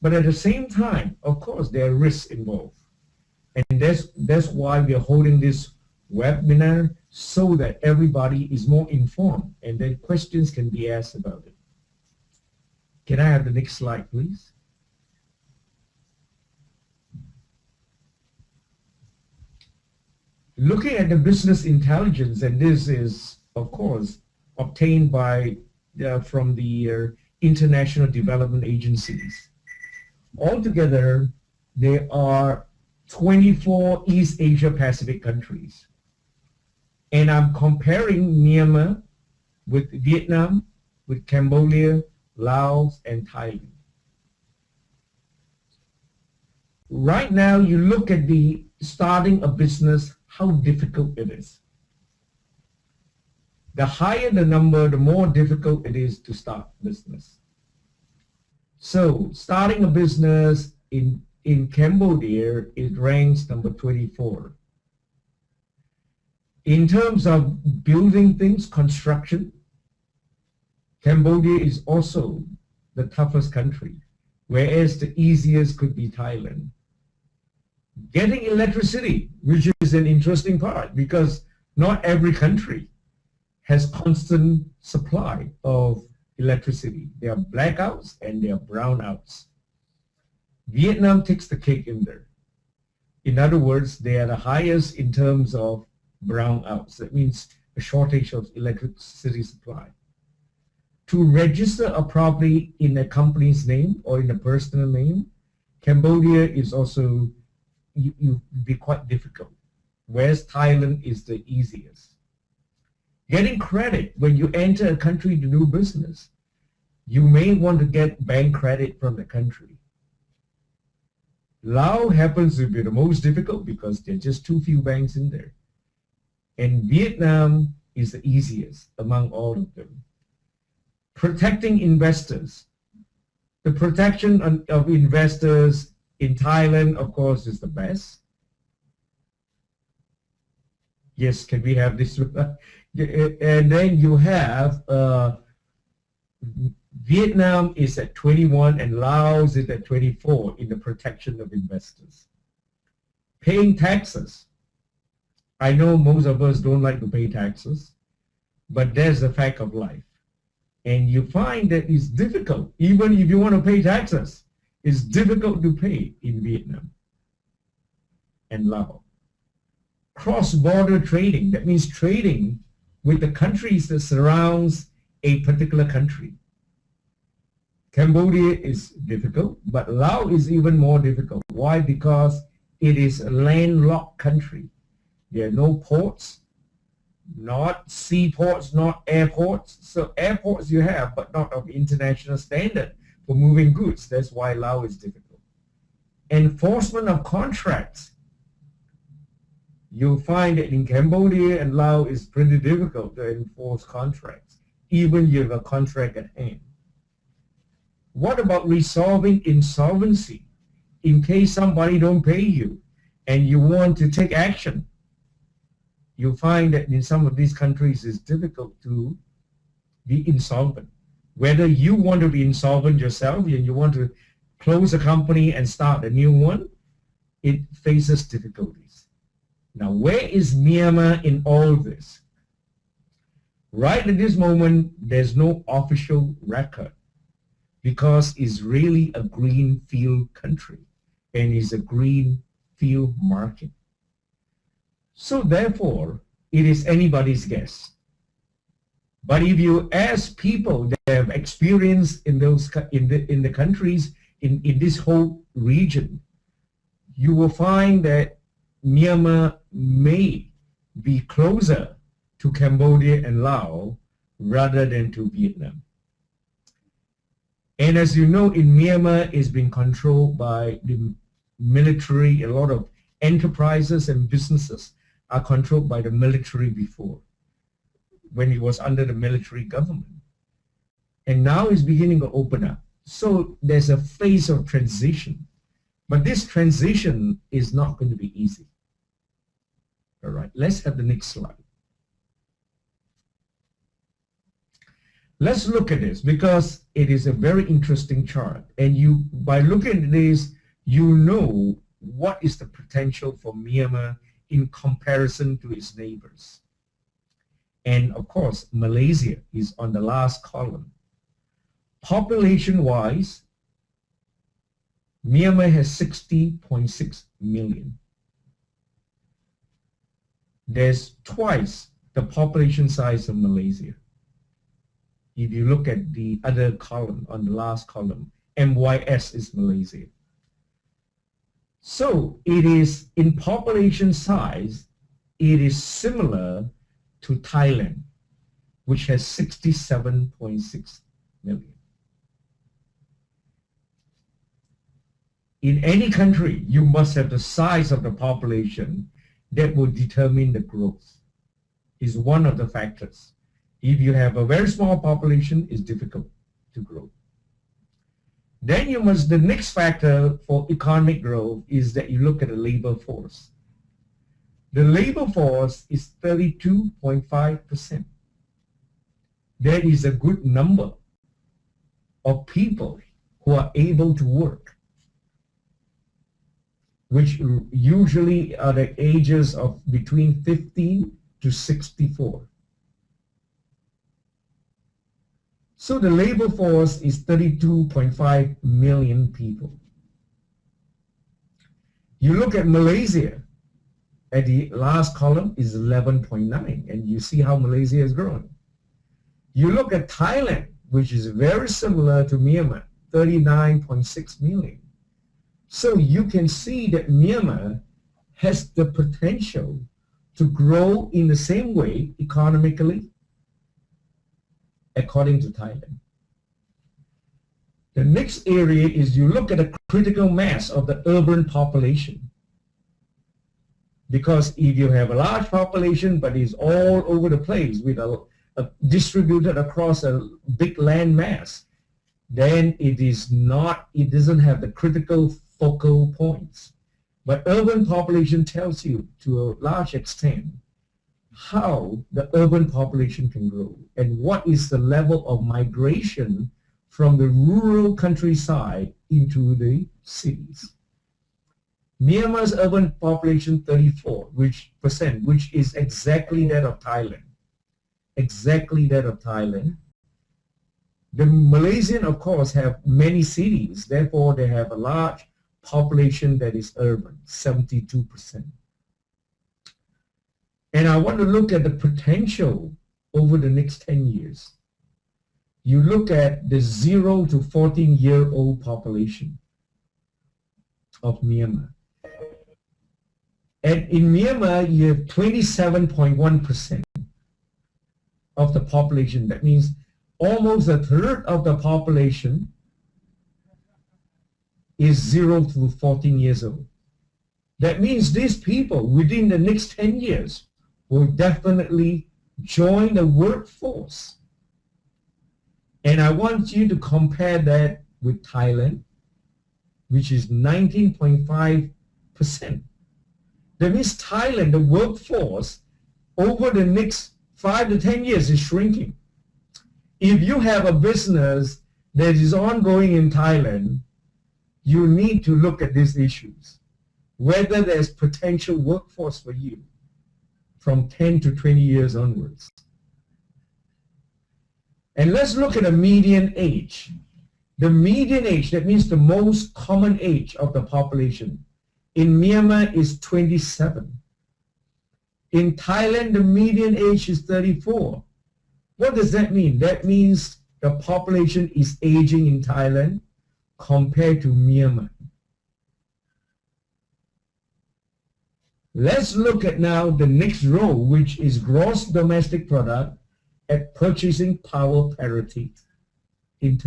But at the same time, of course, there are risks involved. And that's why we are holding this webinar, so that everybody is more informed and then questions can be asked about it. Can I have the next slide, please? Looking at the business intelligence, and this is, of course, obtained by from the international development agencies. Altogether, there are 24 East Asia Pacific countries. And I'm comparing Myanmar with Vietnam, with Cambodia, Laos, and Thailand. Right now, you look at the starting a business, how difficult it is. The higher the number, the more difficult it is to start business. So starting a business in Cambodia, it ranks number 24. In terms of building things, construction, Cambodia is also the toughest country, whereas the easiest could be Thailand. Getting electricity, which is an interesting part, because not every country has constant supply of electricity. There are blackouts and there are brownouts. Vietnam takes the cake in there. In other words, they are the highest in terms of brownouts. That means a shortage of electricity supply. To register a property in a company's name or in a personal name, Cambodia is also you be quite difficult, whereas Thailand is the easiest. Getting credit when you enter a country to do business, you may want to get bank credit from the country. Laos happens to be the most difficult because there are just too few banks in there. And Vietnam is the easiest among all of them. Protecting investors. The protection of investors in Thailand, of course, is the best. Yes, can we have this? And then you have Vietnam is at 21 and Laos is at 24 in the protection of investors. Paying taxes. I know most of us don't like to pay taxes, but there's a fact of life. And you find that it's difficult, even if you want to pay taxes, it's difficult to pay in Vietnam and Laos. Cross-border trading, that means trading with the countries that surrounds a particular country. Cambodia is difficult, but Laos is even more difficult. Why? Because it is a landlocked country. There are no ports, not seaports, not airports. So airports you have, but not of international standard for moving goods. That's why Laos is difficult. Enforcement of contracts. You'll find that in Cambodia and Laos it's pretty difficult to enforce contracts, even if you have a contract at hand. What about resolving insolvency? In case somebody don't pay you and you want to take action, you'll find that in some of these countries it's difficult to be insolvent. Whether you want to be insolvent yourself and you want to close a company and start a new one, it faces difficulties. Now, where is Myanmar in all this? Right at this moment, there's no official record because it's really a green field country and it's a green field market. So therefore, it is anybody's guess. But if you ask people that have experience in those in the countries in this whole region, you will find that Myanmar may be closer to Cambodia and Laos rather than to Vietnam. And as you know, in Myanmar, it's been controlled by the military. A lot of enterprises and businesses are controlled by the military before, when it was under the military government. And now it's beginning to open up. So there's a phase of transition. But this transition is not going to be easy. All right, let's have the next slide. Let's look at this, because it is a very interesting chart. And you, by looking at this, you know what is the potential for Myanmar in comparison to its neighbors. And of course, Malaysia is on the last column. Population-wise, Myanmar has 60.6 million. There's twice the population size of Malaysia. If you look at the other column, on the last column, MYS is Malaysia. So it is, in population size, it is similar to Thailand, which has 67.6 million. In any country, you must have the size of the population that will determine the growth. Is one of the factors. If you have a very small population, it's difficult to grow. Then you must, the next factor for economic growth is that you look at the labor force. The labor force is 32.5%. That is a good number of people who are able to work, which usually are the ages of between 15 to 64. So the labor force is 32.5 million people. You look at Malaysia, at the last column is 11.9, and you see how Malaysia is growing. You look at Thailand, which is very similar to Myanmar, 39.6 million. So you can see that Myanmar has the potential to grow in the same way economically according to Thailand. The next area is you look at the critical mass of the urban population. Because if you have a large population but it's all over the place with distributed across a big land mass, then it doesn't have the critical focal points. But urban population tells you to a large extent how the urban population can grow and what is the level of migration from the rural countryside into the cities. Myanmar's urban population 34% which is exactly that of Thailand. Exactly that of Thailand. The Malaysian, of course, have many cities, therefore they have a large population that is urban, 72%. And I want to look at the potential over the next 10 years. You look at the 0 to 14-year-old population of Myanmar. And in Myanmar, you have 27.1% of the population. That means almost a third of the population is 0 to 14 years old. That means these people within the next 10 years will definitely join the workforce. And I want you to compare that with Thailand, which is 19.5%. That means Thailand, the workforce, over the next 5 to 10 years is shrinking. If you have a business that is ongoing in Thailand, you need to look at these issues, whether there's potential workforce for you from 10 to 20 years onwards. And let's look at the median age. The median age, that means the most common age of the population, in Myanmar is 27. In Thailand, the median age is 34. What does that mean? That means the population is aging in Thailand compared to Myanmar. Let's look at now the next row, which is gross domestic product at purchasing power parity in terms